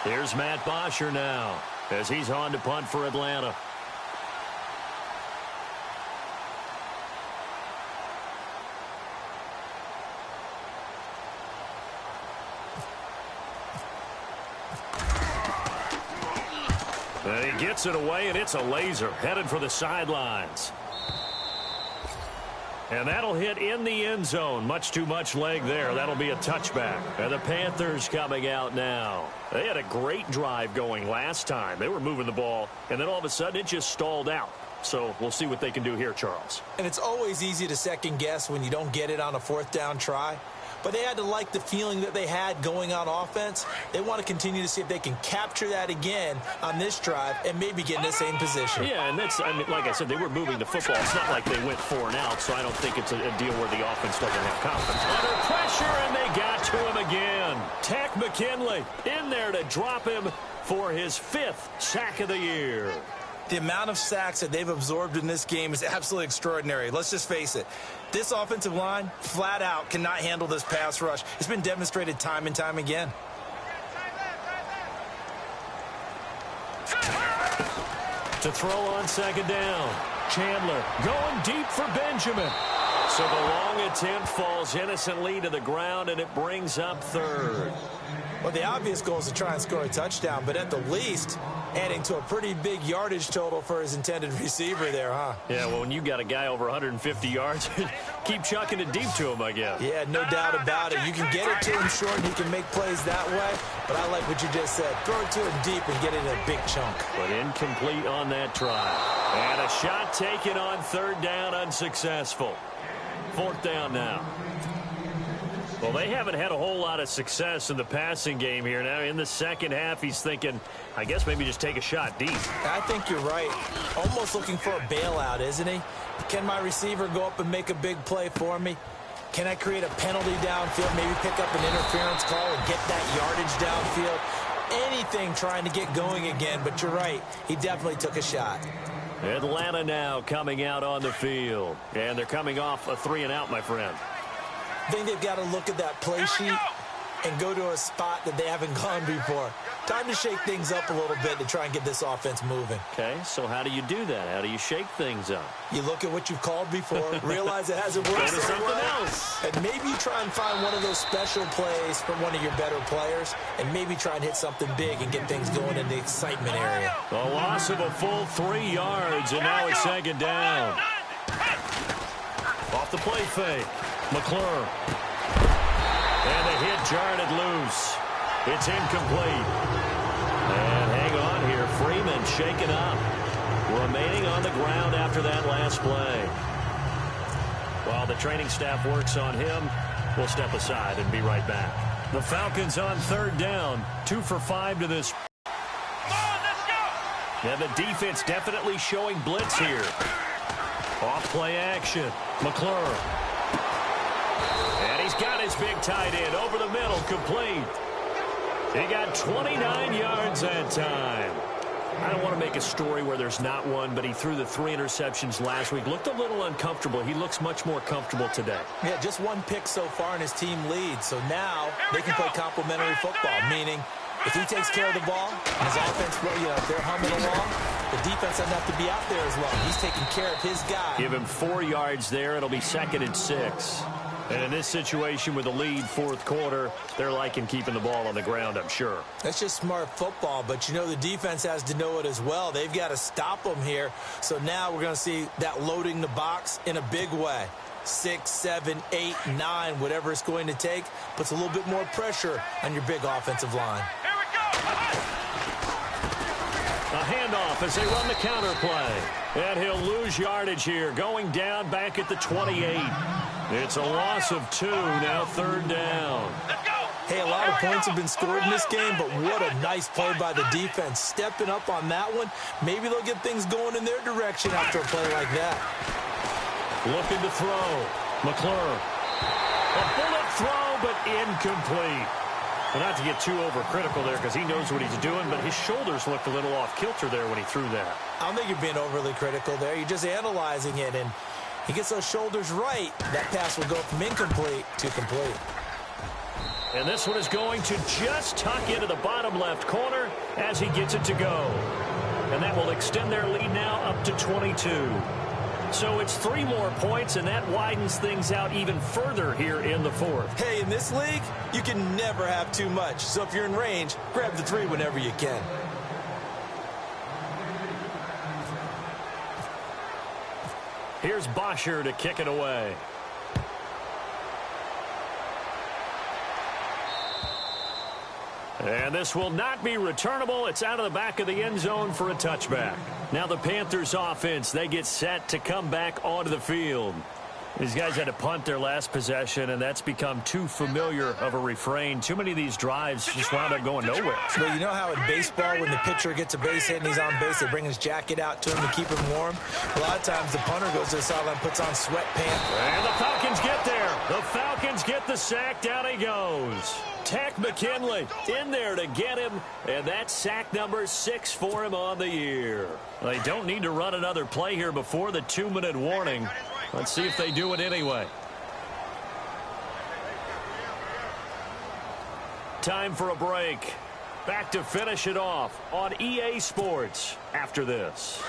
Here's Matt Bosher now as he's on to punt for Atlanta. He gets it away, and it's a laser headed for the sidelines. And that'll hit in the end zone. Much too much leg there. That'll be a touchback. And the Panthers coming out now. They had a great drive going last time. They were moving the ball, and then all of a sudden it just stalled out. So we'll see what they can do here, Charles. And it's always easy to second guess when you don't get it on a 4th down try. But they had to like the feeling that they had going on offense. They want to continue to see if they can capture that again on this drive and maybe get in the same position. Yeah, and that's, I mean, like I said, they were moving the football. It's not like they went 4 and out, so I don't think it's a deal where the offense doesn't have confidence. Under pressure, and they got to him again. Tech McKinley in there to drop him for his 5th sack of the year. The amount of sacks that they've absorbed in this game is absolutely extraordinary. Let's just face it. This offensive line, flat out, cannot handle this pass rush. It's been demonstrated time and time again. To throw on second down. Chandler going deep for Benjamin. So the long attempt falls innocently to the ground, and it brings up 3rd. Well, the obvious goal is to try and score a touchdown, but at the least, adding to a pretty big yardage total for his intended receiver there, huh? Yeah, well, when you got a guy over 150 yards, keep chucking it deep to him, I guess. Yeah, no doubt about it. You can get it to him short, and he can make plays that way, but I like what you just said. Throw it to him deep and get it in a big chunk. But incomplete on that try. And a shot taken on third down, unsuccessful. Fourth down now. Well, they haven't had a whole lot of success in the passing game here. Now, in the second half, he's thinking, I guess maybe just take a shot deep. I think you're right. Almost looking for a bailout, isn't he? Can my receiver go up and make a big play for me? Can I create a penalty downfield, maybe pick up an interference call and get that yardage downfield? Anything trying to get going again, but you're right. He definitely took a shot. Atlanta now coming out on the field. And they're coming off a 3-and-out, my friend. I think they've got to look at that play sheet and go to a spot that they haven't gone before. Time to shake things up a little bit to try and get this offense moving. Okay, so how do you do that? How do you shake things up? You look at what you've called before, realize it hasn't worked Go to something else. and maybe you try and find one of those special plays from one of your better players, and maybe try and hit something big and get things going in the excitement area. A loss of a full 3 yards, and now it's second down. Off the play fake. McClure. And the hit jarred it loose. It's incomplete. And hang on here. Freeman shaken up. Remaining on the ground after that last play. While the training staff works on him, we'll step aside and be right back. The Falcons on third down. 2 for 5 to this. And the defense definitely showing blitz here. Off play action. McClure. And he's got his big tight end over the middle, complete. He got 29 yards that time. I don't want to make a story where there's not one, but he threw the 3 interceptions last week. Looked a little uncomfortable. He looks much more comfortable today. Yeah, just 1 pick so far and his team leads. So now they can play complementary football, meaning if he takes care of the ball and his offense, if they're humming along, the defense doesn't have to be out there as long. He's taking care of his guy. Give him 4 yards there. It'll be 2nd and 6. And in this situation with the lead, fourth quarter, they're liking keeping the ball on the ground, I'm sure. That's just smart football, but the defense has to know it as well. They've got to stop them here. So now we're going to see that loading the box in a big way. 6, 7, 8, 9, whatever it's going to take, puts a little bit more pressure on your big offensive line. Here we go. A handoff as they run the counter play. And he'll lose yardage here, going down back at the 28. It's a loss of 2, now third down. Let's go. Hey, a lot of points have been scored in this game, but what a nice play by the defense. Stepping up on that one, maybe they'll get things going in their direction after a play like that. Looking to throw. McClure. A bullet throw, but incomplete. Well, not to get too overcritical there because he knows what he's doing, but his shoulders looked a little off kilter there when he threw that. I don't think you're being overly critical there. You're just analyzing it, and he gets those shoulders right. That pass will go from incomplete to complete. And this one is going to just tuck into the bottom left corner as he gets it to go. And that will extend their lead now up to 22. So it's 3 more points, and that widens things out even further here in the fourth. Hey, in this league, you can never have too much. So if you're in range, grab the 3 whenever you can. Here's Bosher to kick it away. And this will not be returnable. It's out of the back of the end zone for a touchback. Now the Panthers offense, they get set to come back onto the field. These guys had to punt their last possession, and that's become too familiar of a refrain. Too many of these drives just wound up going nowhere. Well, you know how in baseball, when the pitcher gets a base hit and he's on base, they bring his jacket out to him to keep him warm? A lot of times the punter goes to the sideline, puts on sweatpants. And the Falcons get there. The Falcons get the sack. Down he goes. Takk McKinley in there to get him, and that's sack number 6 for him on the year. They don't need to run another play here before the 2-minute warning. Let's see if they do it anyway. Time for a break. Back to finish it off on EA Sports after this.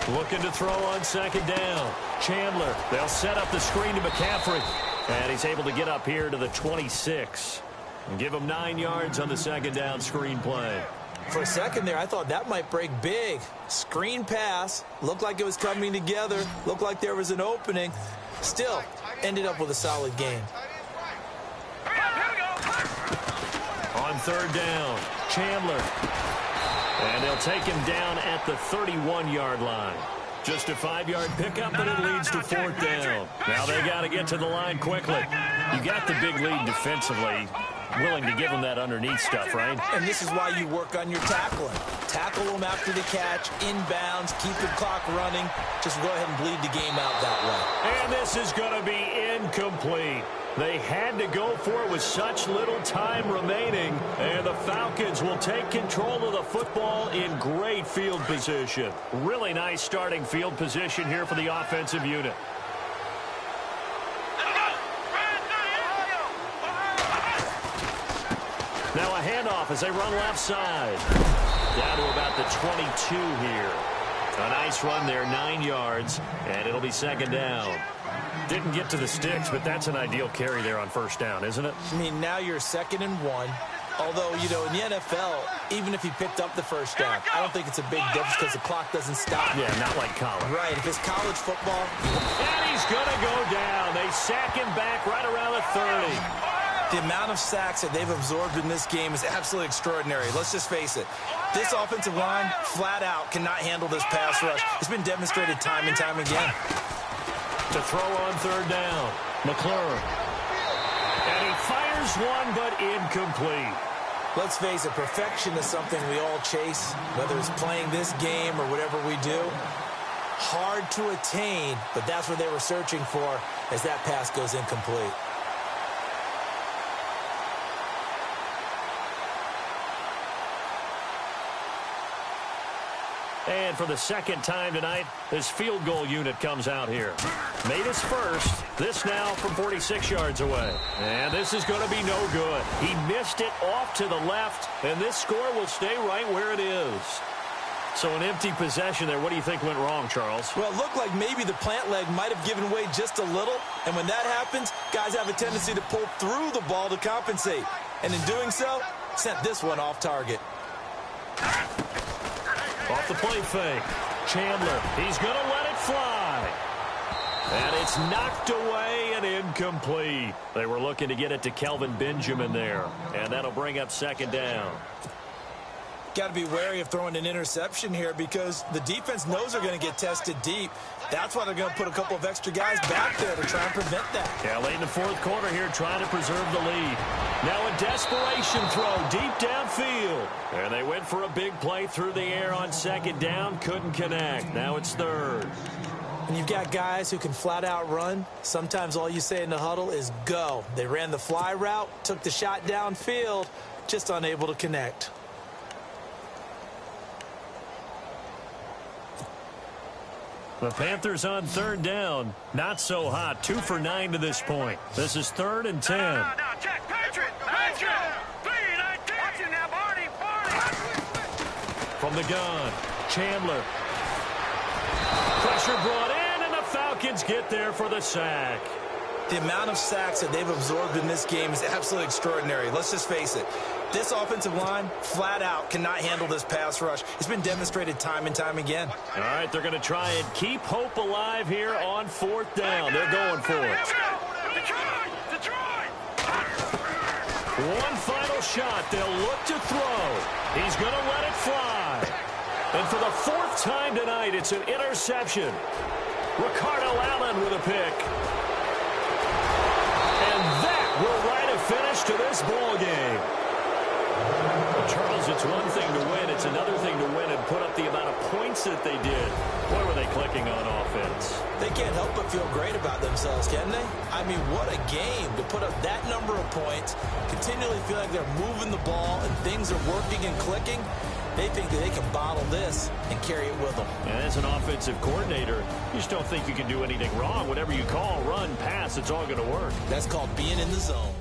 Looking to throw on second down. Chandler, they'll set up the screen to McCaffrey. And he's able to get up here to the 26. And give him 9 yards on the second down screen play. For a second there, I thought that might break big. Screen pass. Looked like it was coming together. Looked like there was an opening. Still, ended up with a solid game. On third down, Chandler. And they'll take him down at the 31-yard line. Just a 5-yard pickup, and it leads to fourth down. Now they got to get to the line quickly. You got the big lead defensively. Willing to give them that underneath stuff, right? And this is why you work on your tackling. Tackle them after the catch, inbounds, keep the clock running. Just go ahead and bleed the game out that way. And this is going to be incomplete. They had to go for it with such little time remaining. And the Falcons will take control of the football in great field position. Really nice starting field position here for the offensive unit. Now a handoff as they run left side. Down to about the 22 here. A nice run there, 9 yards, and it'll be second down. Didn't get to the sticks, but that's an ideal carry there on first down, isn't it? I mean, now you're 2nd and 1. Although, you know, in the NFL, even if he picked up the first down, I don't think it's a big difference because the clock doesn't stop. Yeah, not like college. Right, if it's college football. And he's going to go down. They sack him back right around the 30. The amount of sacks that they've absorbed in this game is absolutely extraordinary. Let's just face it. This offensive line, flat out, cannot handle this pass rush. It's been demonstrated time and time again. To throw on third down, McClure. And he fires one, but incomplete. Let's face it, perfection is something we all chase, whether it's playing this game or whatever we do. Hard to attain, but that's what they were searching for as that pass goes incomplete. And for the second time tonight, this field goal unit comes out here. Made his first. This now from 46 yards away. And this is going to be no good. He missed it off to the left, and this score will stay right where it is. So an empty possession there. What do you think went wrong, Charles? Well, it looked like maybe the plant leg might have given way just a little. And when that happens, guys have a tendency to pull through the ball to compensate. And in doing so, sent this one off target. Off the play fake. Chandler, he's going to let it fly. And it's knocked away and incomplete. They were looking to get it to Kelvin Benjamin there. And that'll bring up second down. Got to be wary of throwing an interception here because the defense knows they're going to get tested deep. That's why they're going to put a couple of extra guys back there to try and prevent that. Yeah, late in the fourth quarter here trying to preserve the lead. Now a desperation throw deep downfield. And they went for a big play through the air on second down. Couldn't connect. Now it's third. When you've got guys who can flat out run, sometimes all you say in the huddle is go. They ran the fly route, took the shot downfield, just unable to connect. The Panthers on third down. Not so hot. 2 for 9 to this point. This is 3rd and 10. Now, check. Patriot. 3-19. Watch it now, Barney. From the gun, Chandler. Pressure brought in, and the Falcons get there for the sack. The amount of sacks that they've absorbed in this game is absolutely extraordinary. Let's just face it. This offensive line, flat out, cannot handle this pass rush. It's been demonstrated time and time again. All right, they're going to try and keep hope alive here on 4th down. They're going for it. Detroit! One final shot. They'll look to throw. He's going to let it fly. And for the 4th time tonight, it's an interception. Ricardo Allen with a pick. And that will write a finish to this ball game. Well, Charles, it's one thing to win. It's another thing to win and put up the amount of points that they did. Boy, were they clicking on offense. They can't help but feel great about themselves, can they? I mean, what a game to put up that number of points, continually feel like they're moving the ball and things are working and clicking. They think that they can bottle this and carry it with them. And as an offensive coordinator, you just don't think you can do anything wrong. Whatever you call, run, pass, it's all going to work. That's called being in the zone.